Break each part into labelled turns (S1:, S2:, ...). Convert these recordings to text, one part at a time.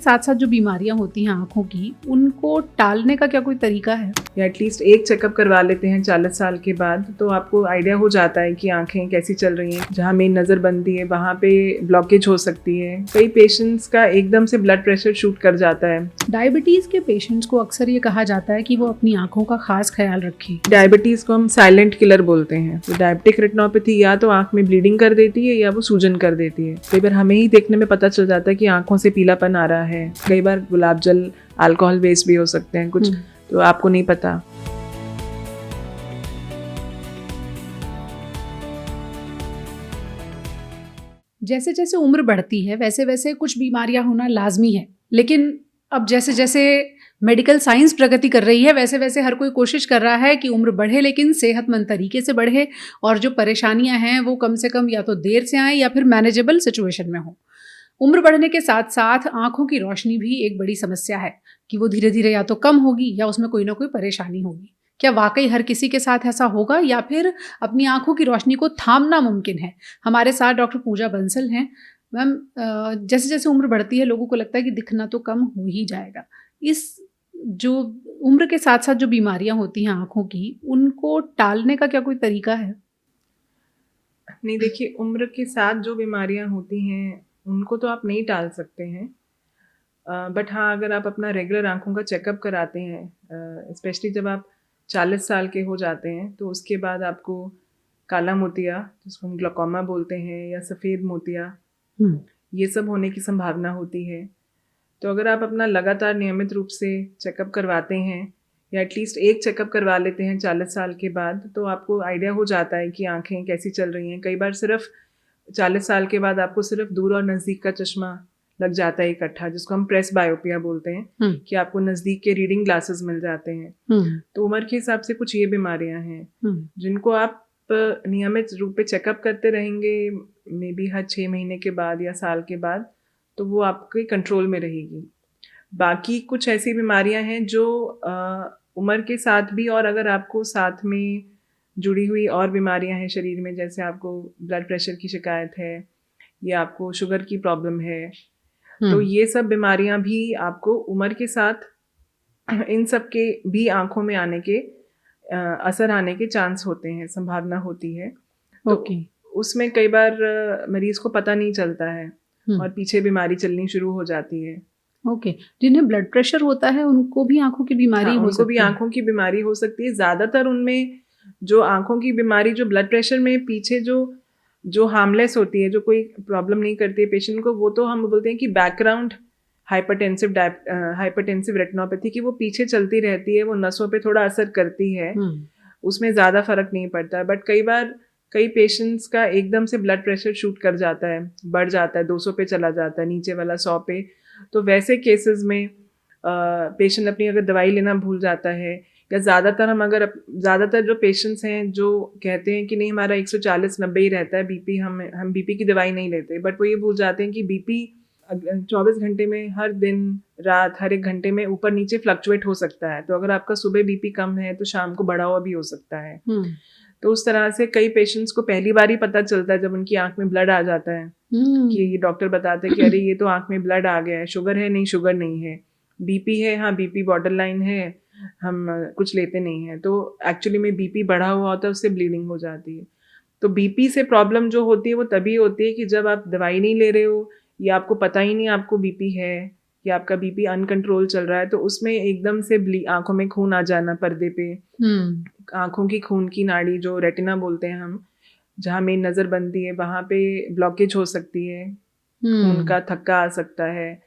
S1: साथ साथ जो बीमारियां होती हैं आंखों की, उनको टालने का क्या कोई तरीका है?
S2: या एटलीस्ट एक चेकअप करवा लेते हैं 40 साल के बाद, तो आपको आइडिया हो जाता है कि आंखें कैसी चल रही हैं। जहाँ मेन नज़र बनती है वहाँ पे ब्लॉकेज हो सकती है। कई पेशेंट्स का एकदम से ब्लड प्रेशर शूट कर जाता है।
S1: डायबिटीज़ के पेशेंट्स को अक्सर ये कहा जाता है कि वो अपनी आंखों का खास ख्याल रखें।
S2: डायबिटीज़ को हम साइलेंट किलर बोलते हैं। तो डायबिटिक रेटिनोपैथी या तो आंख में ब्लीडिंग कर देती है या वो सूजन कर देती है। कई बार हमें ही देखने में पता चल जाता है कि आंखों से पीलापन आ रहा है। कई बार गुलाब जल, अल्कोहल बेस्ड भी हो सकते हैं कुछ, तो आपको नहीं पता।
S1: जैसे जैसे उम्र बढ़ती है वैसे वैसे कुछ बीमारियां होना लाजमी है, लेकिन अब जैसे जैसे मेडिकल साइंस प्रगति कर रही है वैसे वैसे हर कोई कोशिश कर रहा है कि उम्र बढ़े लेकिन सेहतमंद तरीके से बढ़े, और जो परेशानियां हैं वो कम से कम या तो देर से आए या फिर मैनेजेबल सिचुएशन में हो। उम्र बढ़ने के साथ साथ आंखों की रोशनी भी एक बड़ी समस्या है कि वो धीरे धीरे या तो कम होगी या उसमें कोई ना कोई परेशानी होगी। क्या वाकई हर किसी के साथ ऐसा होगा या फिर अपनी आंखों की रोशनी को थामना मुमकिन है? हमारे साथ डॉक्टर पूजा बंसल हैं। मैम, जैसे जैसे उम्र बढ़ती है लोगों को लगता है कि दिखना तो कम हो ही जाएगा। इस जो उम्र के साथ साथ जो बीमारियां होती हैं आंखों की, उनको टालने का क्या कोई तरीका है?
S2: नहीं, देखिए, उम्र के साथ जो बीमारियां होती हैं उनको तो आप नहीं टाल सकते हैं। बट हाँ, अगर आप अपना रेगुलर आंखों का चेकअप कराते हैं, स्पेशली जब आप 40 साल के हो जाते हैं, तो उसके बाद आपको काला मोतिया, जिसको हम ग्लूकोमा बोलते हैं, या सफ़ेद मोतिया, ये सब होने की संभावना होती है। तो अगर आप अपना लगातार नियमित रूप से चेकअप करवाते हैं या एटलीस्ट एक चेकअप करवा लेते हैं 40 साल के बाद, तो आपको आइडिया हो जाता है कि आंखें कैसी चल रही हैं। कई बार सिर्फ 40 साल के बाद आपको सिर्फ दूर और नज़दीक का चश्मा लग जाता है इकट्ठा, जिसको हम प्रेस बायोपिया बोलते हैं, कि आपको नज़दीक के रीडिंग ग्लासेस मिल जाते हैं। तो उम्र के हिसाब से कुछ ये बीमारियां हैं जिनको आप नियमित रूप से चेकअप करते रहेंगे, मे बी हर 6 महीने के बाद या साल के बाद, तो वो आपके कंट्रोल में रहेगी। बाकी कुछ ऐसी बीमारियां हैं जो उम्र के साथ भी, और अगर आपको साथ में जुड़ी हुई और बीमारियां हैं शरीर में, जैसे आपको ब्लड प्रेशर की शिकायत है या आपको शुगर की प्रॉब्लम है, तो ये सब बीमारियां भी आपको उम्र के साथ इन सब के भी आंखों में आने के असर आने के चांस होते हैं, संभावना होती है। तो उसमें कई बार मरीज को पता नहीं चलता है और पीछे बीमारी चलनी शुरू हो जाती है।
S1: जिन्हें ब्लड प्रेशर होता है उनको भी आंखों की बीमारी हो सकती है?
S2: उनको भी आंखों की बीमारी हो सकती है। ज़्यादातर उनमें जो आंखों की बीमारी जो ब्लड प्रेशर में पीछे जो हार्मलेस होती है, जो कोई प्रॉब्लम नहीं करती है पेशेंट को, वो तो हम बोलते हैं कि बैकग्राउंड हाइपरटेंसिव रेटिनोपैथी की वो पीछे चलती रहती है, वो नसों पे थोड़ा असर करती है, उसमें ज़्यादा फर्क नहीं पड़ता है। बट कई बार कई पेशेंट्स का एकदम से ब्लड प्रेशर शूट कर जाता है, बढ़ जाता है, 200 पे चला जाता है, नीचे वाला 100 पे। तो वैसे केसेस में पेशेंट अपनी अगर दवाई लेना भूल जाता है, या ज़्यादातर जो पेशेंट्स हैं जो कहते हैं कि नहीं हमारा 140-90 ही रहता है बीपी, हम बीपी की दवाई नहीं लेते, बट वो ये भूल जाते हैं कि बीपी 24 घंटे में, हर दिन रात, हर एक घंटे में ऊपर नीचे फ्लक्चुएट हो सकता है। तो अगर आपका सुबह बीपी कम है तो शाम को बढ़ा हुआ भी हो सकता है। तो उस तरह से कई पेशेंट्स को पहली बार ही पता चलता है जब उनकी आंख में ब्लड आ जाता है, कि डॉक्टर बताते हैं कि अरे ये तो आंख में ब्लड आ गया है, शुगर है? नहीं, शुगर नहीं है। बीपी है? हाँ, बीपी बॉर्डर लाइन है, हम कुछ लेते नहीं हैं। तो एक्चुअली में बीपी बढ़ा हुआ होता है, उससे ब्लीडिंग हो जाती है। तो बीपी से प्रॉब्लम जो होती है वो तभी होती है कि जब आप दवाई नहीं ले रहे हो, या आपको पता ही नहीं आपको बीपी है, या आपका बीपी अनकंट्रोल चल रहा है, तो उसमें एकदम से आंखों में खून आ जाना, पर्दे पे आंखों की खून की नाड़ी, जो रेटिना बोलते हैं हम, जहाँ मेन नज़र बनती है, वहाँ पे ब्लॉकेज हो सकती है, खून का थक्का आ सकता है।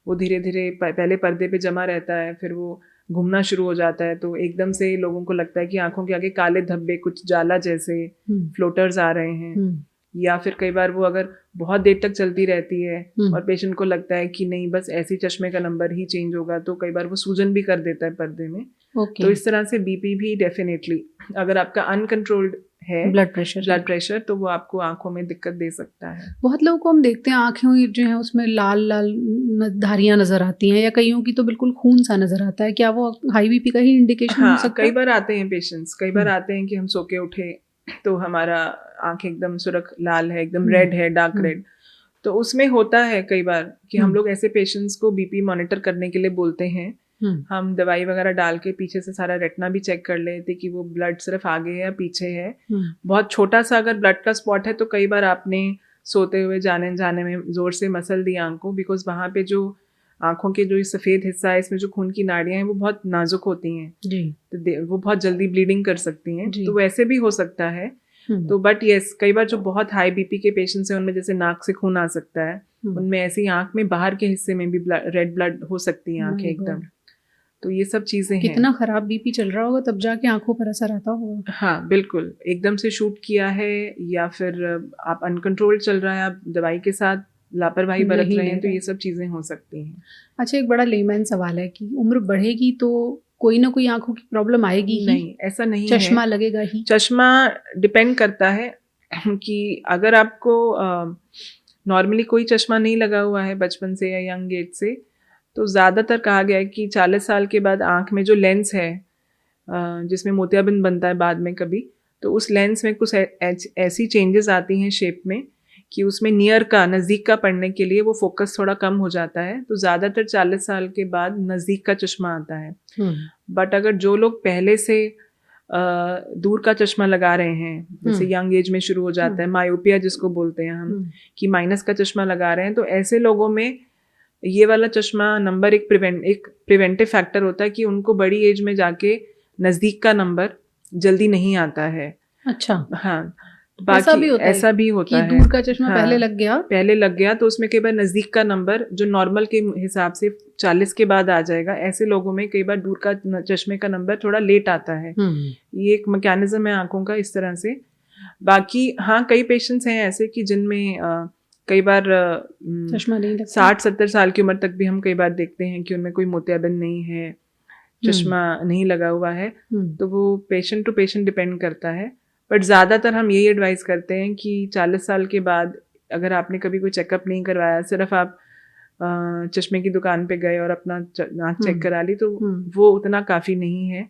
S2: वो धीरे धीरे पहले पर्दे पे जमा रहता है, फिर वो घूमना शुरू हो जाता है, तो एकदम से लोगों को लगता है कि आंखों के आगे काले धब्बे, कुछ जाला जैसे फ्लोटर्स आ रहे हैं। या फिर कई बार वो अगर बहुत देर तक चलती रहती है और पेशेंट को लगता है कि नहीं बस ऐसी चश्मे का नंबर ही चेंज होगा, तो कई बार वो सूजन भी कर देता है पर्दे में। तो इस तरह से बीपी भी डेफिनेटली, अगर आपका अनकंट्रोल्ड है ब्लड प्रेशर, तो वो आपको आंखों में दिक्कत दे सकता है।
S1: बहुत लोगों को हम देखते हैं आंखें जो है उसमें लाल लाल धारियां नजर आती हैं, या कईयों की तो बिल्कुल खून सा नजर आता है। क्या वो हाई बीपी का ही इंडिकेशन हो सकता है?
S2: कई बार आते हैं पेशेंट्स, कई बार आते हैं कि हम सो के उठे तो हमारा आंख एकदम सुर्ख लाल है, एकदम रेड है, डार्क रेड। तो उसमें होता है कई बार कि हम लोग ऐसे पेशेंट्स को बीपी मॉनिटर करने के लिए बोलते हैं। हम दवाई वगैरह डाल के पीछे से सारा रेटिना भी चेक कर लेते कि वो ब्लड सिर्फ आगे है या पीछे है। बहुत छोटा सा अगर ब्लड का स्पॉट है तो कई बार आपने सोते हुए जाने में जोर से मसल दी आंख को, बिकॉज वहाँ पे जो आंखों के जो सफ़ेद हिस्सा है, इसमें जो खून की नाड़ियाँ हैं वो बहुत नाजुक होती हैं जी। तो वो बहुत जल्दी ब्लीडिंग कर सकती हैं, तो वैसे भी हो सकता है। तो बट यस, कई बार जो बहुत हाई बीपी के पेशेंट्स हैं उनमें जैसे नाक से खून आ सकता है, उनमें ऐसी आंख में बाहर के हिस्से में भी रेड ब्लड हो सकती है आंखें एकदम। तो ये सब चीजें हैं।
S1: कितना खराब बीपी चल रहा होगा तब जाके आंखों पर असर आता होगा।
S2: हाँ बिल्कुल, एकदम से शूट किया है या फिर आप अनकंट्रोल चल रहा है, आप दवाई के साथ लापरवाही बरत रहे हैं, तो ये सब चीजें हो सकती हैं।
S1: अच्छा, एक बड़ा लेमैन सवाल है कि उम्र बढ़ेगी तो कोई ना कोई आंखों की प्रॉब्लम आएगी ही?
S2: नहीं, ऐसा नहीं
S1: है। चश्मा लगेगा ही?
S2: चश्मा डिपेंड करता है कि अगर आपको नॉर्मली कोई चश्मा नहीं लगा हुआ है बचपन से या यंग एज से, तो ज़्यादातर कहा गया है कि 40 साल के बाद आँख में जो लेंस है जिसमें मोतियाबिंद बनता है बाद में कभी, तो उस लेंस में कुछ ऐसी चेंजेस आती हैं शेप में कि उसमें नियर का, नज़दीक का पढ़ने के लिए वो फोकस थोड़ा कम हो जाता है। तो ज़्यादातर 40 साल के बाद नज़दीक का चश्मा आता है। बट अगर जो लोग पहले से दूर का चश्मा लगा रहे हैं, जैसे यंग एज में शुरू हो जाता है मायोपिया जिसको बोलते हैं हम, कि माइनस का चश्मा लगा रहे हैं, तो ऐसे लोगों में ये वाला चश्मा नंबर एक प्रिवेंटिव फैक्टर होता है कि उनको बड़ी एज में जाके नज़दीक का नंबर जल्दी नहीं आता है।
S1: अच्छा।
S2: हाँ, बाकी ऐसा भी होता है,
S1: दूर का चश्मा
S2: हाँ, पहले लग गया तो उसमें कई बार नज़दीक का नंबर जो नॉर्मल के हिसाब से 40 के बाद आ जाएगा, ऐसे लोगों में कई बार दूर का चश्मे का नंबर थोड़ा लेट आता है। ये एक मैकेनिज्म है आंखों का इस तरह से। बाकी हाँ, कई पेशेंट्स हैं ऐसे कि जिनमें कई बार
S1: चश्मा नहीं लगता,
S2: 60-70 साल की उम्र तक भी हम कई बार देखते हैं कि उनमें कोई मोतियाबिंद नहीं है, चश्मा नहीं लगा हुआ है। तो वो पेशेंट टू पेशेंट डिपेंड करता है। बट ज़्यादातर हम यही एडवाइस करते हैं कि 40 साल के बाद अगर आपने कभी कोई चेकअप नहीं करवाया, सिर्फ आप चश्मे की दुकान पे गए और अपना आँख चेक करा ली, तो वो उतना काफ़ी नहीं है।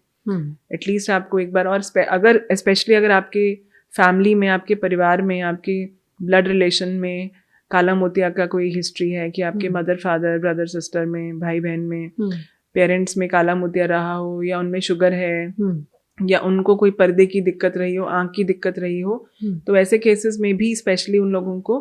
S2: एटलीस्ट आपको एक बार, और अगर स्पेशली अगर आपके फैमिली में, आपके परिवार में, आपके ब्लड रिलेशन में काला मोतिया का कोई हिस्ट्री है कि आपके मदर फादर, ब्रदर सिस्टर में, भाई बहन में, पेरेंट्स में काला मोतिया रहा हो, या उनमें शुगर है, या उनको कोई पर्दे की दिक्कत रही हो, आँख की दिक्कत रही हो, तो ऐसे केसेस में भी स्पेशली उन लोगों को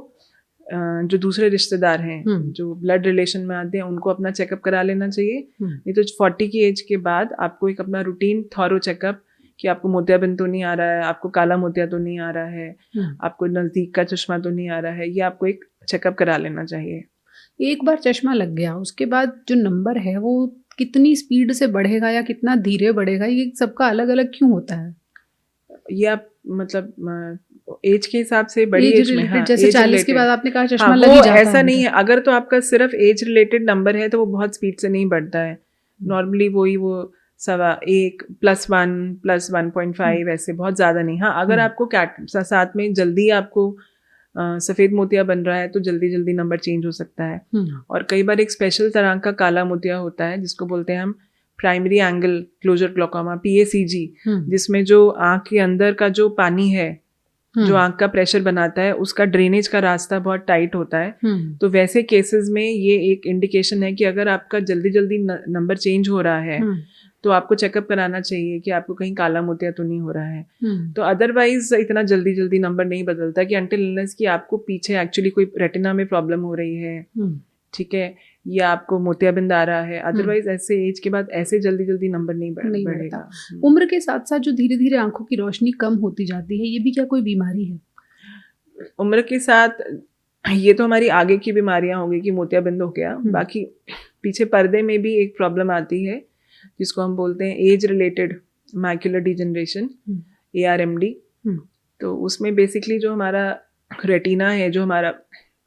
S2: जो दूसरे रिश्तेदार हैं जो ब्लड रिलेशन में आते हैं, उनको अपना चेकअप करा लेना चाहिए। नहीं तो 40 की एज के बाद आपको एक अपना रूटीन थॉरो चेकअप, कि आपको मोतियाबिंद तो नहीं आ रहा है, आपको काला मोतिया तो नहीं आ रहा है, आपको नज़दीक का चश्मा तो नहीं आ रहा है, ये आपको एक चेकअप करा लेना चाहिए।
S1: एक बार चश्मा लग गया, उसके बाद जो नंबर है वो कितनी स्पीड से बढ़ेगा या कितना धीरे बढ़ेगा, ये सबका अलग अलग क्यों होता है?
S2: ये आप मतलब एज के हिसाब से, बड़ी एज में, हाँ,
S1: जैसे 40 के बाद आपने कहा चश्मा लग ही जाता है,
S2: ऐसा नहीं है। अगर तो आपका सिर्फ एज रिलेटेड नंबर है तो वो बहुत स्पीड से नहीं बढ़ता है। नॉर्मली वो 1.25 +1 +1.5 ऐसे, बहुत ज़्यादा नहीं। हाँ, अगर आपको साथ में जल्दी आपको सफ़ेद मोतिया बन रहा है तो जल्दी नंबर चेंज हो सकता है। और कई बार एक स्पेशल तरह का काला मोतिया होता है जिसको बोलते हैं हम primary angle closure glaucoma, PACG, जिसमें जो आँख के अंदर का जो पानी है, जो आँख का प्रेशर बनाता है, उसका ड्रेनेज का रास्ता बहुत टाइट होता है। तो वैसे केसेस में ये एक इंडिकेशन है कि अगर आपका जल्दी नंबर चेंज हो रहा है तो आपको चेकअप कराना चाहिए कि आपको कहीं काला मोतिया तो नहीं हो रहा है। तो अदरवाइज इतना जल्दी नंबर नहीं बदलता कि अनटिल अनलेस कि आपको पीछे एक्चुअली कोई रेटिना में प्रॉब्लम हो रही है, ठीक है, या आपको मोतियाबिंद आ रहा है। अदरवाइज ऐसे एज के बाद ऐसे जल्दी नंबर नहीं बढ़ेगा।
S1: उम्र के साथ साथ जो धीरे धीरे आंखों की रोशनी कम होती जाती है, ये भी क्या कोई बीमारी है?
S2: उम्र के साथ ये तो हमारी आगे की बीमारियां होगी कि मोतियाबिंद हो गया। बाकी पीछे पर्दे में भी एक प्रॉब्लम आती है जिसको हम बोलते हैं age related macular degeneration, ARMD। तो उसमें बेसिकली जो हमारा रेटिना है, जो हमारा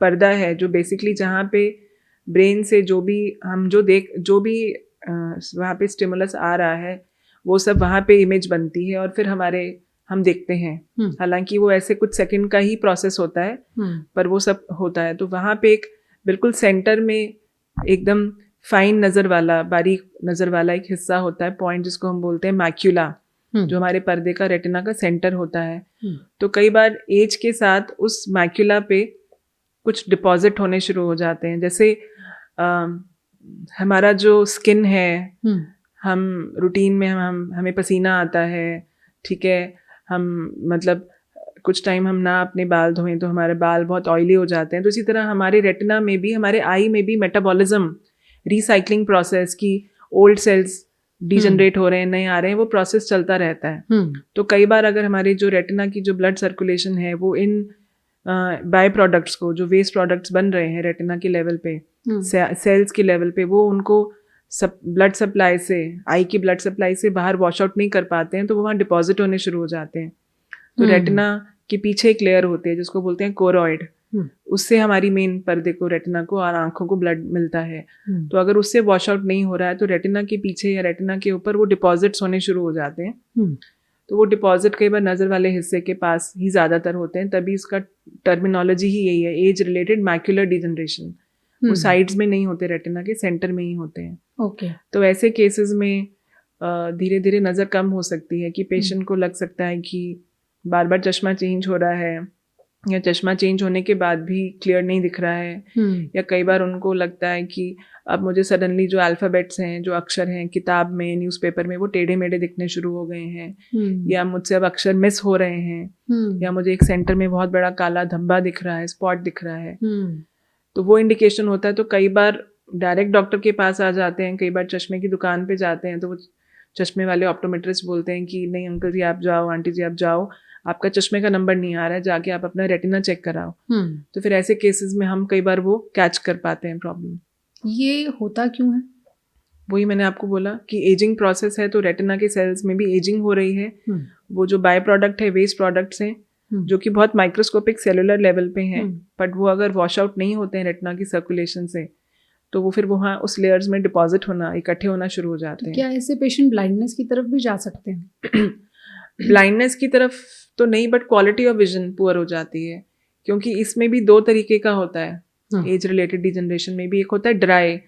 S2: पर्दा है, जो बेसिकली जहाँ पे ब्रेन से जो भी वहाँ पे स्टिमुलस आ रहा है, वो सब वहाँ पे इमेज बनती है और फिर हम देखते हैं। हालांकि वो ऐसे कुछ सेकंड का ही प्रोसेस होता है, पर वो सब होता है। तो वहाँ पे एक बिल्कुल सेंटर में एकदम फाइन नज़र वाला, बारीक नज़र वाला एक हिस्सा होता है, पॉइंट, जिसको हम बोलते हैं मैक्यूला, जो हमारे पर्दे का, रेटिना का सेंटर होता है। तो कई बार एज के साथ उस मैक्यूला पे कुछ डिपॉजिट होने शुरू हो जाते हैं। जैसे हमारा जो स्किन है, हम रूटीन में हमें पसीना आता है, ठीक है, हम मतलब कुछ टाइम हम ना अपने बाल धोएं तो हमारे बाल बहुत ऑयली हो जाते हैं। तो इसी तरह हमारे रेटिना में भी, हमारे आई में भी मेटाबॉलिज्म, रिसाइकलिंग प्रोसेस की, ओल्ड सेल्स डिजनरेट हो रहे हैं, नए आ रहे हैं, वो प्रोसेस चलता रहता है। तो कई बार अगर हमारी जो रेटिना की जो ब्लड सर्कुलेशन है वो इन बाय प्रोडक्ट्स को, जो वेस्ट प्रोडक्ट्स बन रहे हैं रेटिना के लेवल पे, सेल्स के लेवल पे, वो उनको ब्लड सप्लाई से, आई की ब्लड सप्लाई से बाहर वॉश आउट नहीं कर पाते हैं, तो वो वहाँ डिपॉजिट होने शुरू हो जाते हैं। तो रेटिना के पीछे एक लेयर होती है जिसको बोलते हैं कोरॉइड, उससे हमारी मेन पर्दे को, रेटिना को और आंखों को ब्लड मिलता है। तो अगर उससे वॉश आउट नहीं हो रहा है तो रेटिना के पीछे या रेटिना के ऊपर वो डिपॉजिट्स होने शुरू हो जाते हैं। तो वो डिपॉजिट कई बार नज़र वाले हिस्से के पास ही ज़्यादातर होते हैं, तभी इसका टर्मिनोलॉजी ही यही है, एज रिलेटेड मैक्यूलर डिजनरेशन। वो साइड्स में नहीं होते, रेटिना के सेंटर में ही होते हैं।
S1: ओके।
S2: तो ऐसे केसेस में धीरे धीरे नज़र कम हो सकती है कि पेशेंट को लग सकता है कि बार बार चश्मा चेंज हो रहा है, या चश्मा चेंज होने के बाद भी क्लियर नहीं दिख रहा है, या कई बार उनको लगता है कि अब मुझे सडनली जो अल्फ़ाबेट्स हैं, जो अक्षर हैं किताब में, न्यूज़पेपर में, वो टेढ़े मेढ़े दिखने शुरू हो गए हैं, या मुझसे अब अक्षर मिस हो रहे हैं, या मुझे एक सेंटर में बहुत बड़ा काला धब्बा दिख रहा है, स्पॉट दिख रहा है। तो वो इंडिकेशन होता है। तो कई बार डायरेक्ट डॉक्टर के पास आ जाते हैं, कई बार चश्मे की दुकान पे जाते हैं, तो वो चश्मे वाले ऑप्टोमेट्रिस्ट बोलते हैं कि नहीं अंकल जी आप जाओ, आंटी जी आप जाओ, आपका चश्मे का नंबर नहीं आ रहा है, जाके आप अपना रेटिना चेक कराओ। तो फिर ऐसे केसेस में हम कई बार वो कैच कर पाते हैं प्रॉब्लम।
S1: ये होता क्यों है?
S2: वही मैंने आपको बोला कि एजिंग प्रोसेस है, तो रेटिना के सेल्स में भी एजिंग हो रही है। वो जो बाय प्रोडक्ट है, वेस्ट प्रोडक्ट्स हैं, जो कि बहुत माइक्रोस्कोपिक सेलुलर लेवल पे हैं, बट वो अगर वॉश आउट नहीं होते हैं रेटिना की सर्कुलेशन से, तो वो फिर वहाँ उस लेयर्स में डिपॉजिट होना, इकट्ठे होना शुरू हो जाते हैं।
S1: क्या ऐसे पेशेंट ब्लाइंडनेस की तरफ भी जा सकते हैं?
S2: ब्लाइंडनेस की तरफ तो नहीं, but quality of vision poor हो जाती है, क्योंकि इसमें भी दो तरीके का होता है। एज रिलेटेड डिजनरेशन में भी एक होता है ड्राई,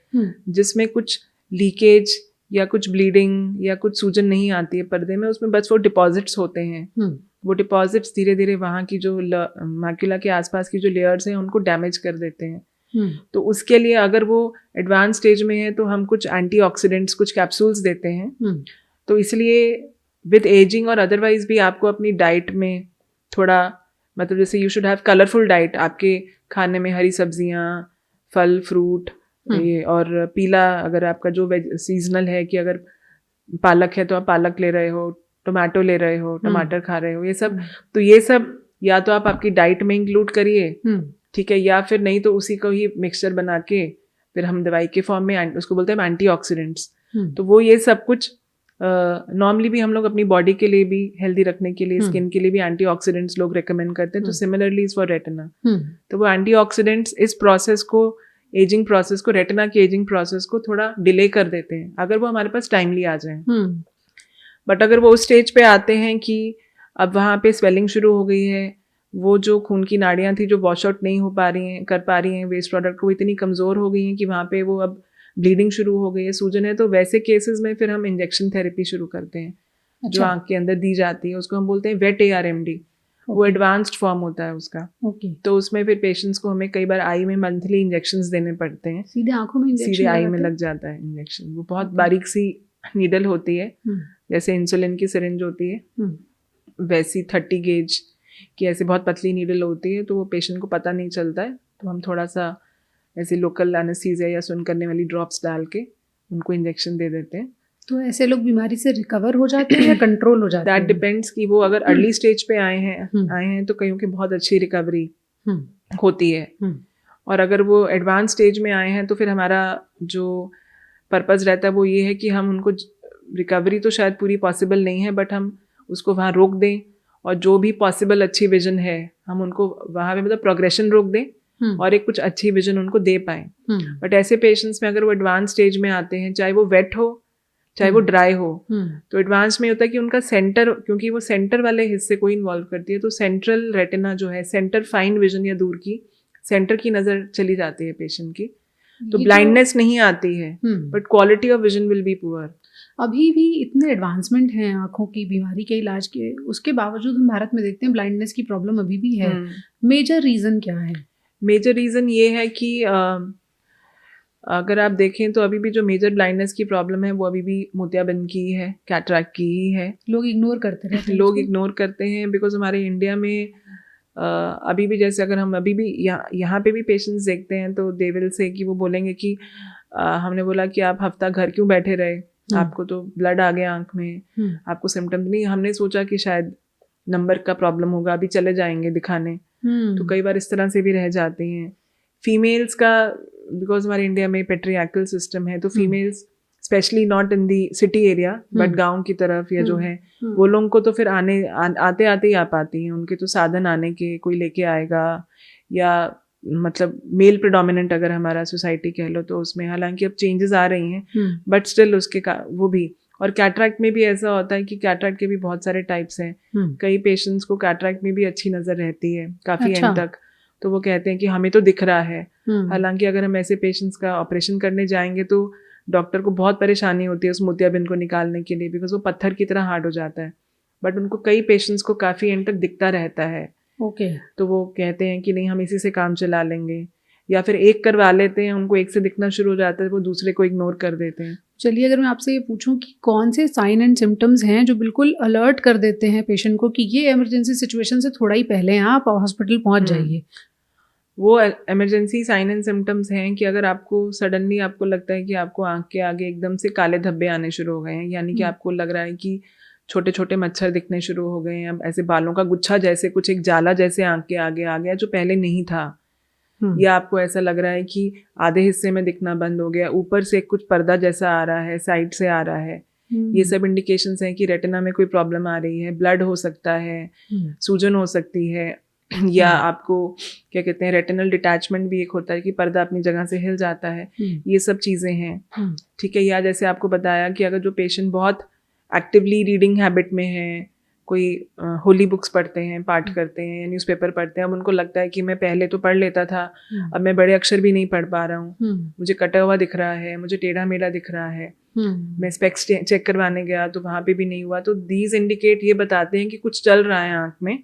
S2: जिसमें कुछ लीकेज या कुछ ब्लीडिंग या कुछ सूजन नहीं आती है पर्दे में, उसमें बस वो डिपॉजिट्स होते हैं। वो डिपॉजिट्स धीरे धीरे वहाँ की जो मैक्यूला के आसपास की जो लेयर्स हैं उनको डैमेज कर देते हैं। तो उसके लिए अगर वो एडवांस स्टेज में है तो हम कुछ एंटीऑक्सीडेंट्स, कुछ कैप्सूल्स देते हैं। तो इसलिए विद एजिंग और अदरवाइज भी आपको अपनी डाइट में थोड़ा, मतलब जैसे you should have colourful diet, आपके खाने में हरी सब्जियां, फल, फ्रूट, और पीला, अगर आपका जो सीजनल है कि अगर पालक है तो आप पालक ले रहे हो, टमाटो ले रहे हो, टमाटर खा रहे हो, ये सब। तो ये सब या तो आप आपकी डाइट में इंक्लूड करिए, ठीक है, या फिर नहीं तो उसी को ही मिक्सचर बना के फिर हम दवाई के फॉर्म में, उसको बोलते हैं एंटीऑक्सीडेंट्स। तो वो ये सब कुछ नॉर्मली भी हम लोग अपनी बॉडी के लिए भी हेल्दी रखने के लिए, स्किन के लिए भी एंटीऑक्सीडेंट्स लोग रेकमेंड करते हैं। तो सिमिलरली इज फॉर रेटिना। तो वो एंटीऑक्सीडेंट्स इस प्रोसेस को, एजिंग प्रोसेस को, रेटिना की एजिंग प्रोसेस को थोड़ा डिले कर देते हैं अगर वो हमारे पास टाइमली आ जाए। बट अगर वो उस स्टेज पे आते हैं कि अब वहाँ पे स्वेलिंग शुरू हो गई है, वो जो खून की नाड़ियाँ थी जो वॉश आउट नहीं हो पा रही हैं, कर पा रही हैं वेस्ट प्रोडक्ट को, इतनी कमज़ोर हो गई हैं कि वहाँ पे वो अब ब्लीडिंग शुरू हो गई है, सूजन है, तो वैसे केसेस में फिर हम इंजेक्शन थेरेपी शुरू करते हैं। जो आँख के अंदर दी जाती है उसको हम बोलते हैं वेट ARMD। वो एडवांस्ड फॉर्म होता है उसका। तो उसमें फिर पेशेंट्स को हमें कई बार आई में मंथली इंजेक्शंस देने पड़ते हैं।
S1: सीधे आंखों में
S2: सीधे आई में लग जाता है इंजेक्शन। वो बहुत बारीक सी नीडल होती है, जैसे इंसुलिन की सिरिंज होती है वैसी 30 गेज की ऐसी बहुत पतली नीडल होती है। तो वो पेशेंट को पता नहीं चलता है, तो हम थोड़ा सा ऐसे लोकल एनेस्थीसिया या सुन करने वाली ड्रॉप्स डाल के उनको इंजेक्शन दे देते हैं।
S1: तो ऐसे लोग बीमारी से रिकवर हो जाते हैं या कंट्रोल हो जाते हैं?
S2: दैट डिपेंड्स कि वो अगर अर्ली स्टेज पे आए हैं तो कईयों की बहुत अच्छी रिकवरी होती है, और अगर वो एडवांस स्टेज में आए हैं तो फिर हमारा जो पर्पस रहता है वो ये है कि हम उनको, रिकवरी तो शायद पूरी पॉसिबल नहीं है, बट हम उसको वहाँ रोक दें, और जो भी पॉसिबल अच्छी विजन है हम उनको वहाँ पे, मतलब प्रोग्रेशन रोक दें और एक कुछ अच्छी विजन उनको दे पाएँ। बट ऐसे पेशेंट्स में अगर वो एडवांस स्टेज में आते हैं, चाहे वो वेट हो चाहे वो ड्राई हो, तो एडवांस में होता है कि उनका सेंटर, क्योंकि वो सेंटर वाले हिस्से को इन्वॉल्व करती है, तो सेंट्रल रेटिना जो है, सेंटर फाइन विजन या दूर की सेंटर की नज़र चली जाती है पेशेंट की। तो ब्लाइंडनेस नहीं आती है, but quality of vision will be poor.
S1: अभी भी इतने एडवांसमेंट हैं आंखों की बीमारी के इलाज के, उसके बावजूद हम भारत में देखते हैं ब्लाइंडनेस की प्रॉब्लम अभी भी है। मेजर रीज़न क्या है?
S2: मेजर रीज़न ये है कि अगर आप देखें तो अभी भी जो मेजर ब्लाइंडनेस की प्रॉब्लम है वो अभी भी मोतियाबिंद की ही है, कैटरैक्ट की ही है।
S1: लोग इग्नोर करते रहते हैं
S2: लोग
S1: उसको।
S2: इग्नोर करते हैं बिकॉज हमारे इंडिया में अभी भी जैसे अगर हम अभी भी यहाँ पे भी पेशेंट्स देखते हैं तो दे विल से कि वो बोलेंगे कि हमने बोला कि आप हफ्ता घर क्यों बैठे रहे, आपको तो ब्लड आ गया आँख में, आपको सिम्टम्स नहीं, हमने सोचा कि शायद नंबर का प्रॉब्लम होगा, अभी चले जाएंगे दिखाने। तो कई बार इस तरह से भी रह जाते हैं। फीमेल्स का बिकॉज हमारे इंडिया में पेट्रियार्कल सिस्टम है तो females specially not in the city area but गांव की तरफ या जो है वो लोगों को तो फिर आते आते ही आ पाती हैं, उनके तो साधन आने के, कोई लेके आएगा, या मतलब मेल प्रेडोमिनेंट अगर हमारा सोसाइटी कह लो तो उसमें हालांकि अब चेंजेस आ रही हैं बट स्टिल उसके वो भी। और कैटरैक्ट में भी ऐसा होता है कि कैटरैक्ट के भी बहुत सारे टाइप्स हैं। कई पेशेंट्स को कैटरैक्ट में भी अच्छी नज़र रहती है काफ़ी एंड तक, तो वो कहते हैं कि हमें तो दिख रहा है। हालांकि अगर हम ऐसे पेशेंट्स का ऑपरेशन करने जाएंगे तो डॉक्टर को बहुत परेशानी होती है उस मोतियाबिंद को निकालने के लिए बिकॉज वो पत्थर की तरह हार्ड हो जाता है, बट उनको कई पेशेंट्स को काफ़ी एंड तक दिखता रहता है। तो वो कहते हैं कि नहीं हम इसी से काम चला लेंगे, या फिर एक करवा लेते हैं, उनको एक से दिखना शुरू हो जाता है, वो दूसरे को इग्नोर कर देते हैं।
S1: चलिए अगर मैं आपसे ये पूछूं कि कौन से साइन एंड सिम्टम्स हैं जो बिल्कुल अलर्ट कर देते हैं पेशेंट को कि ये इमरजेंसी सिचुएशन से थोड़ा ही पहले हैं, आप हॉस्पिटल पहुंच जाइए।
S2: वो इमरजेंसी साइन एंड सिम्टम्स हैं कि अगर आपको सडनली आपको लगता है कि आपको आँख के आगे एकदम से काले धब्बे आने शुरू हो गए हैं, यानी कि आपको लग रहा है कि छोटे छोटे मच्छर दिखने शुरू हो गए हैं, अब ऐसे बालों का गुच्छा जैसे कुछ एक जाला जैसे आँख के आगे आ गया जो पहले नहीं था, या आपको ऐसा लग रहा है कि आधे हिस्से में दिखना बंद हो गया, ऊपर से कुछ पर्दा जैसा आ रहा है, साइड से आ रहा है, ये सब इंडिकेशंस हैं कि रेटिना में कोई प्रॉब्लम आ रही है। ब्लड हो सकता है, सूजन हो सकती है, या आपको क्या कहते हैं रेटिनल डिटैचमेंट भी एक होता है कि पर्दा अपनी जगह से हिल जाता है, ये सब चीज़ें हैं। ठीक है, या जैसे आपको बताया कि अगर जो पेशेंट बहुत एक्टिवली रीडिंग हैबिट में है, कोई होली बुक्स पढ़ते हैं, पाठ करते हैं, न्यूज़पेपर पढ़ते हैं, अब उनको लगता है कि मैं पहले तो पढ़ लेता था, अब मैं बड़े अक्षर भी नहीं पढ़ पा रहा हूँ, मुझे कटा हुआ दिख रहा है, मुझे टेढ़ा मेढ़ा दिख रहा है, मैं स्पेक्स चेक करवाने गया तो वहाँ पे भी नहीं हुआ। तो दीज इंडिकेट ये बताते हैं कि कुछ चल रहा है आँख में,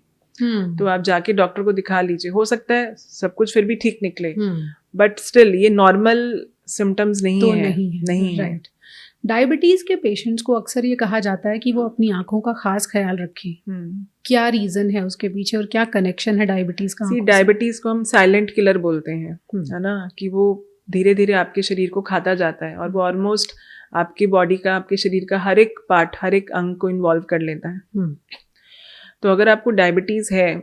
S2: तो आप जाके डॉक्टर को दिखा लीजिए। हो सकता है सब कुछ फिर भी ठीक निकले, बट स्टिल ये नॉर्मल सिम्टम्स नहीं है।
S1: डायबिटीज के पेशेंट्स को अक्सर ये कहा जाता है कि वो अपनी आंखों का खास ख्याल रखें। क्या रीजन है उसके पीछे और क्या कनेक्शन है डायबिटीज का?
S2: डायबिटीज को हम साइलेंट किलर बोलते हैं, है ना, कि वो धीरे धीरे आपके शरीर को खाता जाता है और वो ऑलमोस्ट आपकी बॉडी का, आपके शरीर का हर एक पार्ट, हर एक अंग को इन्वॉल्व कर लेता है। तो अगर आपको डायबिटीज़ है,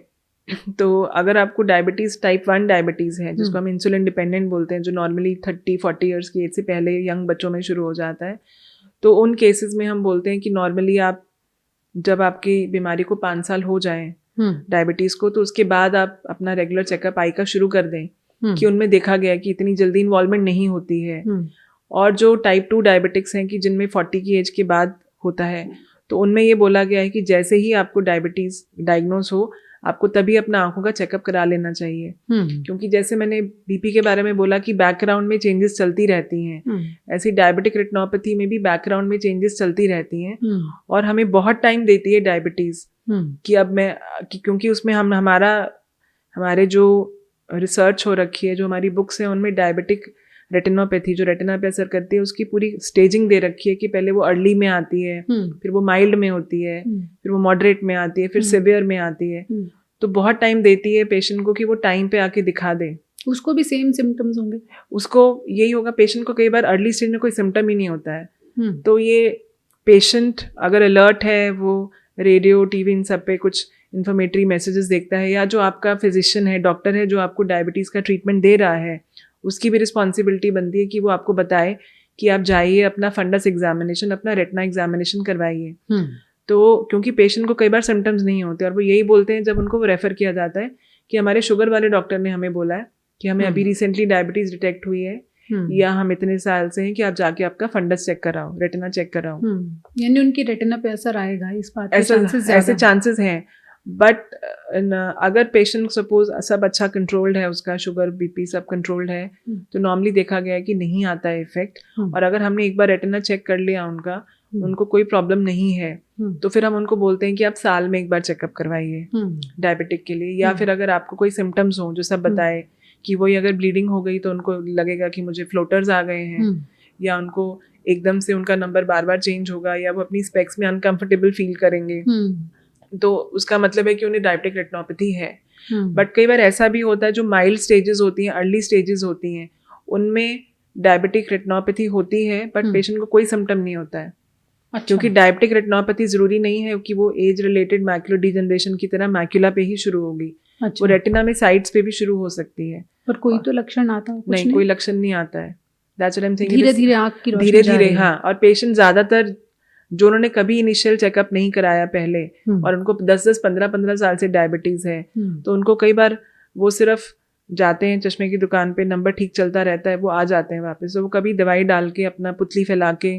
S2: तो अगर आपको डायबिटीज़ टाइप 1 डायबिटीज़ है जिसको हम इंसुलिन डिपेंडेंट बोलते हैं, जो नॉर्मली 30-40 ईयर्स की एज से पहले यंग बच्चों में शुरू हो जाता है, तो उन केसेस में हम बोलते हैं कि नॉर्मली आप जब आपकी बीमारी को 5 साल हो जाएं डायबिटीज़ को, तो उसके बाद आप अपना रेगुलर चेकअप आई का शुरू कर दें कि उनमें देखा गया कि इतनी जल्दी इन्वॉल्वमेंट नहीं होती है। और जो टाइप 2 डायबिटिक्स हैं कि जिनमें 40 की एज के बाद होता है, तो उनमें ये बोला गया है कि जैसे ही आपको डायबिटीज़ डायग्नोस हो, आपको तभी अपना आंखों का चेकअप करा लेना चाहिए। क्योंकि जैसे मैंने बीपी के बारे में बोला कि बैकग्राउंड में चेंजेस चलती रहती हैं, ऐसी डायबिटिक रेटिनोपैथी में भी बैकग्राउंड में चेंजेस चलती रहती हैं, और हमें बहुत टाइम देती है डायबिटीज़ कि अब क्योंकि उसमें हमारे जो रिसर्च हो रखी है, जो हमारी बुक्स हैं, उनमें डायबिटिक रेटिनोपैथी जो रेटिना पे असर करती है उसकी पूरी स्टेजिंग दे रखी है कि पहले वो अर्ली में आती है, फिर वो माइल्ड में होती है, फिर वो मॉडरेट में आती है, फिर सिवियर में आती है। तो बहुत टाइम देती है पेशेंट को कि वो टाइम पे आके दिखा दे।
S1: उसको भी सेम सिम्टम्स होंगे? उसको
S2: यही होगा। पेशेंट को कई बार अर्ली स्टेज में कोई सिम्टम ही नहीं होता है, तो ये पेशेंट अगर अलर्ट है, वो रेडियो टीवी इन सब पे कुछ इन्फॉर्मेटरी मैसेजेस देखता है, या जो आपका फिजिशियन है, डॉक्टर है, जो आपको डायबिटीज़ का ट्रीटमेंट दे रहा है, उसकी भी रिस्पॉन्सिबिलिटी बनती है कि वो आपको बताए कि आप जाइए अपना फंडस एग्जामिनेशन, अपना रेटिना एग्जामिनेशन करवाइए। तो क्योंकि पेशेंट को कई बार सिम्टम्स नहीं होते, और वो यही बोलते हैं जब उनको वो रेफ़र किया जाता है कि हमारे शुगर वाले डॉक्टर ने हमें बोला है कि हमें अभी रिसेंटली डायबिटीज़ डिटेक्ट हुई है, या हम इतने साल से हैं कि आप जाके आपका फंडस चेक कराओ, रेटिना चेक कराओ।
S1: यानी उनकी रेटिना पे असर आएगा, इस बात
S2: ऐसे चांसेस हैं। बट अगर पेशेंट सपोज सब अच्छा कंट्रोल्ड है, उसका शुगर बीपी सब कंट्रोल्ड है, तो नॉर्मली देखा गया है कि नहीं आता है इफेक्ट। और अगर हमने एक बार रेटिना चेक कर लिया उनको कोई प्रॉब्लम नहीं है, तो फिर हम उनको बोलते हैं कि आप साल में एक बार चेकअप करवाइए डायबिटिक के लिए। या फिर अगर आपको कोई सिम्टम्स हो जो सब बताए कि वही अगर ब्लीडिंग हो गई तो उनको लगेगा कि मुझे फ्लोटर्स आ गए हैं, या उनको एकदम से उनका नंबर बार बार चेंज होगा, या वो अपनी स्पेक्स में अनकंफर्टेबल फील करेंगे, तो उसका मतलब है कि उन्हें डायबिटिक रेटिनोपैथी है। बट कई बार ऐसा भी होता है जो माइल्ड स्टेजेस होती हैं, अर्ली स्टेजेस होती हैं, उनमें डायबिटिक रेटिनोपैथी होती है बट पेशेंट को कोई सिम्टम नहीं होता है। अच्छा। क्योंकि डायबिटिक रेटिनोपैथी जरूरी नहीं है कि वो एज रिलेटेड मैक्युलर डिजनरेशन की तरह मैक्युला पे ही शुरू होगी। अच्छा। वो रेटिना में साइड्स पे भी शुरू हो सकती है,
S1: पर कोई तो लक्षण आता है?
S2: नहीं, कोई लक्षण नहीं आता है। That's what I'm saying.
S1: धीरे धीरे आँख की रोशनी
S2: धीरे धीरे, हाँ। और पेशेंट ज्यादातर जो उन्होंने कभी इनिशियल चेकअप नहीं कराया पहले और उनको 10-10, 15-15 साल से डायबिटीज है, तो उनको कई बार वो सिर्फ जाते हैं चश्मे की दुकान पे, नंबर ठीक चलता रहता है, वो आ जाते हैं वापस, तो वो कभी दवाई डाल के अपना पुतली फैला के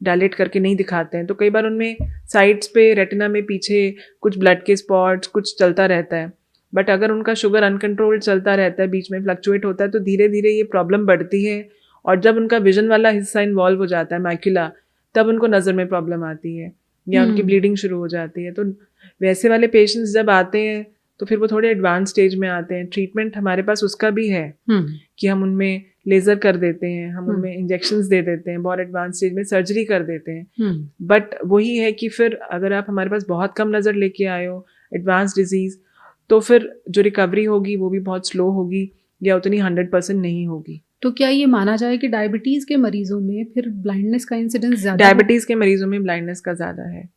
S2: डायलेट करके नहीं दिखाते हैं। तो कई बार उनमें साइड्स पे रेटिना में पीछे कुछ ब्लड के स्पॉट्स कुछ चलता रहता है, बट अगर उनका शुगर अनकंट्रोल्ड चलता रहता है, बीच में फ्लक्चुएट होता है, तो धीरे धीरे ये प्रॉब्लम बढ़ती है। और जब उनका विजन वाला हिस्सा इन्वॉल्व हो जाता है, मैक्युला, तब उनको नज़र में प्रॉब्लम आती है या उनकी ब्लीडिंग शुरू हो जाती है। तो वैसे वाले पेशेंट्स जब आते हैं तो फिर वो थोड़े एडवांस स्टेज में आते हैं। ट्रीटमेंट हमारे पास उसका भी है कि हम उनमें लेज़र कर देते हैं, हम उनमें इंजेक्शंस दे देते हैं, बहुत एडवांस स्टेज में सर्जरी कर देते हैं। बट वही है कि फिर अगर आप हमारे पास बहुत कम नज़र लेके आए हो, एडवांस डिजीज़, तो फिर जो रिकवरी होगी वो भी बहुत स्लो होगी या उतनी 100% नहीं होगी।
S1: तो क्या ये माना जाए कि डायबिटीज़ के मरीजों में फिर ब्लाइंडनेस का इंसिडेंस ज़्यादा?
S2: डायबिटीज़ के मरीजों में ब्लाइंडनेस का ज़्यादा है।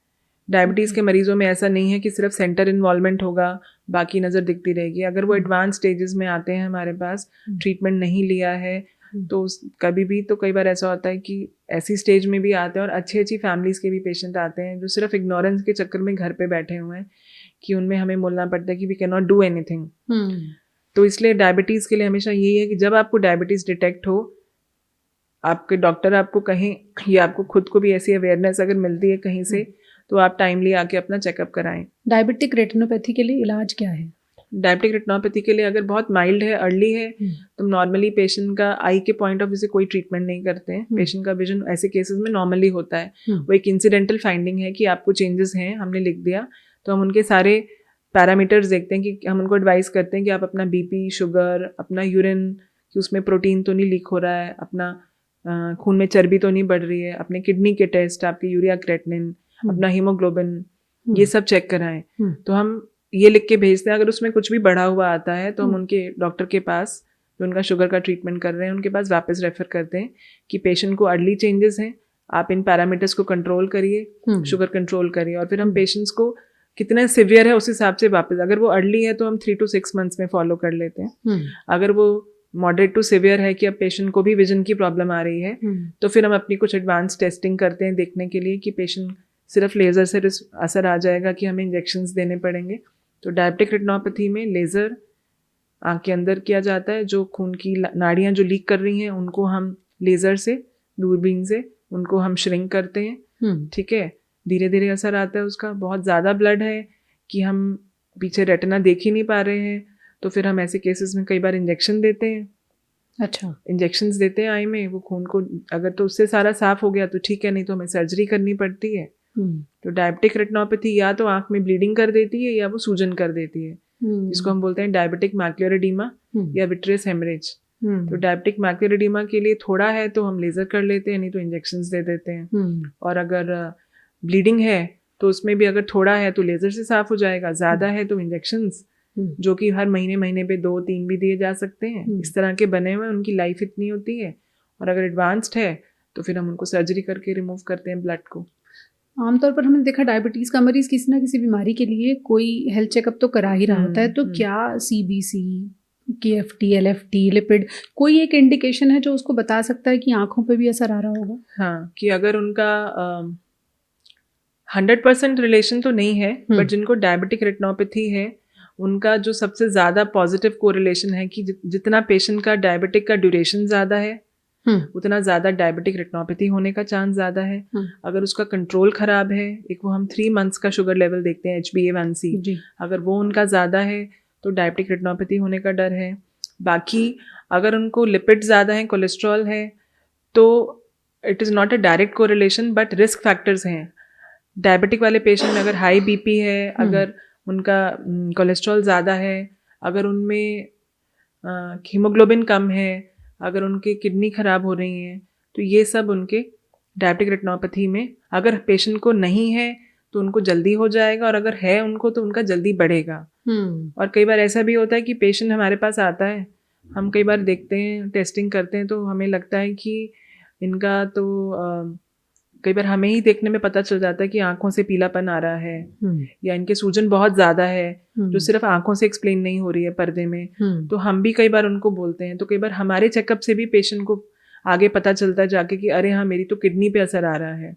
S2: डायबिटीज़ के मरीजों में ऐसा नहीं है कि सिर्फ सेंटर इन्वॉल्वमेंट होगा, बाकी नज़र दिखती रहेगी। अगर वो एडवांस स्टेजेस में आते हैं हमारे पास, ट्रीटमेंट नहीं लिया है, तो कभी भी, तो कई बार ऐसा होता है कि ऐसी स्टेज में भी आते हैं, और अच्छी अच्छी फैमिलीज़ के भी पेशेंट आते हैं जो सिर्फ इग्नोरेंस के चक्कर में घर पे बैठे हुए हैं कि उनमें हमें बोलना पड़ता है कि we can not do anything. तो इसलिए डायबिटीज़ के लिए हमेशा यही है कि जब आपको डायबिटीज़ डिटेक्ट हो, आपके डॉक्टर आपको कहें, या आपको खुद को भी ऐसी अवेयरनेस अगर मिलती है कहीं से, तो आप टाइमली आके अपना चेकअप कराएं।
S1: डायबिटिक रेटिनोपैथी के लिए इलाज क्या है?
S2: डायबिटिक रेटिनोपैथी के लिए अगर बहुत माइल्ड है, अर्ली है, तो नॉर्मली पेशेंट का आई के पॉइंट ऑफ व्यू से कोई ट्रीटमेंट नहीं करते हैं। पेशेंट का विजन ऐसे केसेस में नॉर्मली होता है। वो एक इंसिडेंटल फाइंडिंग है कि आपको चेंजेस हैं, हमने लिख दिया, तो हम उनके सारे पैरामीटर्स देखते हैं कि हम उनको एडवाइस करते हैं कि आप अपना बीपी, शुगर, अपना यूरिन कि उसमें प्रोटीन तो नहीं लीक हो रहा है, अपना खून में चर्बी तो नहीं बढ़ रही है, अपने किडनी के टेस्ट, आपके यूरिया क्रेटिनिन, अपना हीमोग्लोबिन, ये सब चेक कराएं। तो हम ये लिख के भेजते हैं। अगर उसमें कुछ भी बढ़ा हुआ आता है तो हम उनके डॉक्टर के पास, जो उनका शुगर का ट्रीटमेंट कर रहे हैं, उनके पास वापस रेफर करते हैं कि पेशेंट को अर्ली चेंजेस हैं, आप इन पैरामीटर्स को कंट्रोल करिए, शुगर कंट्रोल करिए, और फिर हम पेशेंट्स को कितना सिवियर है उस हिसाब से वापस, अगर वो अर्ली है तो हम 3 to 6 months में फॉलो कर लेते हैं। अगर वो मॉडरेट टू सिवियर है कि अब पेशेंट को भी विजन की प्रॉब्लम आ रही है, तो फिर हम अपनी कुछ एडवांस टेस्टिंग करते हैं देखने के लिए कि पेशेंट सिर्फ लेज़र से असर आ जाएगा कि हमें इंजेक्शंस देने पड़ेंगे। तो डायबिटिक रेटिनोपैथी में लेज़र आँख के अंदर किया जाता है। जो खून की नाड़ियाँ जो लीक कर रही हैं उनको हम लेज़र से, दूरबीन से उनको हम श्रिंक करते हैं। ठीक है, धीरे धीरे असर आता है उसका। बहुत ज़्यादा ब्लड है कि हम पीछे रेटिना देख ही नहीं पा रहे हैं, तो फिर हम ऐसे केसेस में कई बार इंजेक्शन देते हैं।
S1: अच्छा,
S2: इंजेक्शंस देते हैं आई में, वो खून को अगर तो उससे सारा साफ हो गया तो ठीक है, नहीं तो हमें सर्जरी करनी पड़ती है। तो डायबिटिक रेटिनोपैथी या तो आंख में ब्लीडिंग कर देती है या वो सूजन कर देती है, जिसको हम बोलते हैं डायबिटिक मैक्युलर एडीमा या विट्रियस हेमरेज। तो डायबिटिक मैक्युलर एडीमा के लिए थोड़ा है तो हम लेजर कर लेते हैं, नहीं तो इंजेक्शंस दे देते हैं। और अगर ब्लीडिंग है तो उसमें भी अगर थोड़ा है तो लेजर से साफ हो जाएगा, ज़्यादा है तो इंजेक्शंस, जो कि हर महीने पे 2-3 भी दिए जा सकते हैं। इस तरह के बने हुए, उनकी लाइफ इतनी होती है। और अगर एडवांस्ड है तो फिर हम उनको सर्जरी करके रिमूव करते हैं ब्लड को।
S1: आमतौर पर हमने देखा डायबिटीज़ का मरीज़ किसी ना किसी बीमारी के लिए कोई हेल्थ चेकअप तो करा ही रहा होता है। तो क्या CBC, KFT, LFT, लिपिड, कोई एक इंडिकेशन है जो उसको बता सकता है कि आँखों पे भी असर आ रहा होगा?
S2: हाँ, कि अगर उनका 100% रिलेशन तो नहीं है, बट जिनको डायबिटिक रेटिनोपैथी है उनका जो सबसे ज़्यादा पॉजिटिव कोरिलेशन है कि जितना पेशेंट का डायबिटिक का ड्यूरेशन ज़्यादा है उतना ज़्यादा डायबिटिक रेटिनोपैथी होने का चांस ज़्यादा है। अगर उसका कंट्रोल ख़राब है, एक वो हम 3 months का शुगर लेवल देखते हैं HbA1c, अगर वो उनका ज़्यादा है तो डायबिटिक रेटिनोपैथी होने का डर है। बाकी अगर उनको लिपिड ज़्यादा है, कोलेस्ट्रॉल है, तो it is not a direct correlation but risk factors हैं। डायबिटिक वाले पेशेंट में अगर हाई BP है, अगर उनका कोलेस्ट्रॉल ज़्यादा है, अगर उनमें हीमोग्लोबिन कम है, अगर उनकी किडनी खराब हो रही हैं, तो ये सब उनके डायबिटिक रेटिनोपैथी में, अगर पेशेंट को नहीं है तो उनको जल्दी हो जाएगा, और अगर है उनको तो उनका जल्दी बढ़ेगा। और कई बार ऐसा भी होता है कि पेशेंट हमारे पास आता है, हम कई बार देखते हैं, टेस्टिंग करते हैं, तो हमें लगता है कि इनका तो कई बार हमें ही देखने में पता चल जाता है कि आंखों से पीलापन आ रहा है, या इनके सूजन बहुत ज़्यादा है जो सिर्फ आंखों से एक्सप्लेन नहीं हो रही है पर्दे में। तो हम भी कई बार उनको बोलते हैं, तो कई बार हमारे चेकअप से भी पेशेंट को आगे पता चलता है जाके कि अरे हाँ, मेरी तो किडनी पे असर आ रहा है,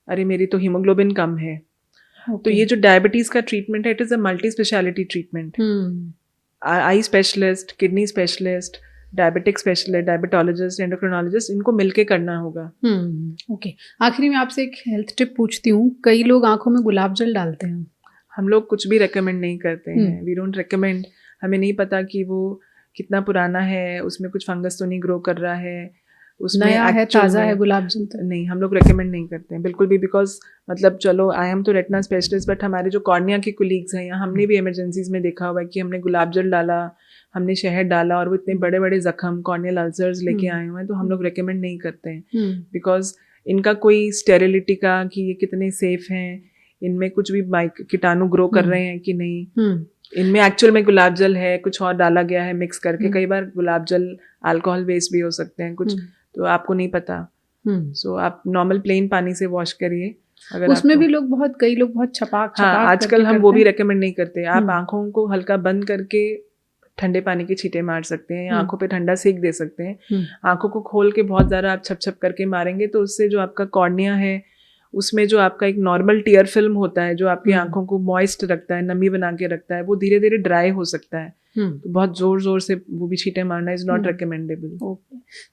S2: अरे मेरी तो हीमोग्लोबिन कम है। तो ये जो डायबिटीज़ का ट्रीटमेंट है, it is a multi speciality treatment. Eye specialist, kidney specialist, diabetic specialist, diabetologist, endocrinologist, इनको मिलके करना होगा।
S1: ओके, आखिरी में आपसे एक हेल्थ टिप पूछती हूँ। कई लोग आंखों में गुलाब जल डालते हैं,
S2: हम लोग कुछ भी रेकमेंड नहीं करते हैं, वी डोंट रेकमेंड। हमें नहीं पता कि वो कितना पुराना है, उसमें कुछ फंगस तो नहीं ग्रो कर रहा है, उसमें
S1: नया है, ताज़ा है गुलाब जल तो
S2: नहीं, हम लोग रेकमेंड नहीं करते हैं बिल्कुल भी। बिकॉज मतलब चलो, आई एम तो रेटिना स्पेशलिस्ट, बट हमारे जो कॉर्निया के कोलीग्स हैं, या हमने भी इमरजेंसीज में देखा हुआ है कि हमने गुलाब जल डाला, हमने शहद डाला, और वो इतने बड़े बड़े जख्म, कॉर्नियल अल्सर्स लेके आए हुए हैं। तो हम लोग रेकमेंड नहीं करते हैं, बिकॉज इनका कोई स्टेरिलिटी का कि ये कितने सेफ हैं, इनमें कुछ भी कीटाणु ग्रो कर रहे हैं कि नहीं, इनमें एक्चुअल में गुलाब जल है, कुछ और डाला गया है मिक्स करके। कई बार गुलाब जल अल्कोहल बेस्ड भी हो सकते हैं कुछ, तो आपको नहीं पता। सो आप नॉर्मल प्लेन पानी से वॉश करिए। अगर
S1: उसमें भी कई लोग बहुत छपाक
S2: आजकल हम वो भी रेकमेंड नहीं करते। आप आंखों को हल्का बंद करके ठंडे पानी के छींटे मार सकते हैं, या आंखों पे ठंडा सेक दे सकते हैं। आंखों को खोल के बहुत ज़्यादा आप छप छप करके मारेंगे तो उससे जो आपका कॉर्निया है, उसमें जो आपका एक नॉर्मल टीयर फिल्म होता है जो आपकी आंखों को मॉइस्ट रखता है, नमी बना के रखता है, वो धीरे धीरे ड्राई हो सकता है। तो बहुत जोर जोर से वो भी छींटे मारना इज नॉट रिकमेंडेबल।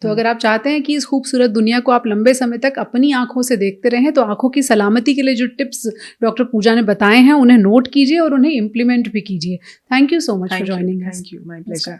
S1: तो अगर आप चाहते हैं कि इस खूबसूरत दुनिया को आप लंबे समय तक अपनी आंखों से देखते रहें, तो आंखों की सलामती के लिए जो टिप्स डॉक्टर पूजा ने बताए हैं उन्हें नोट कीजिए और उन्हें इम्प्लीमेंट भी कीजिए। Thank you so much for joining us.
S2: Thank you, my pleasure.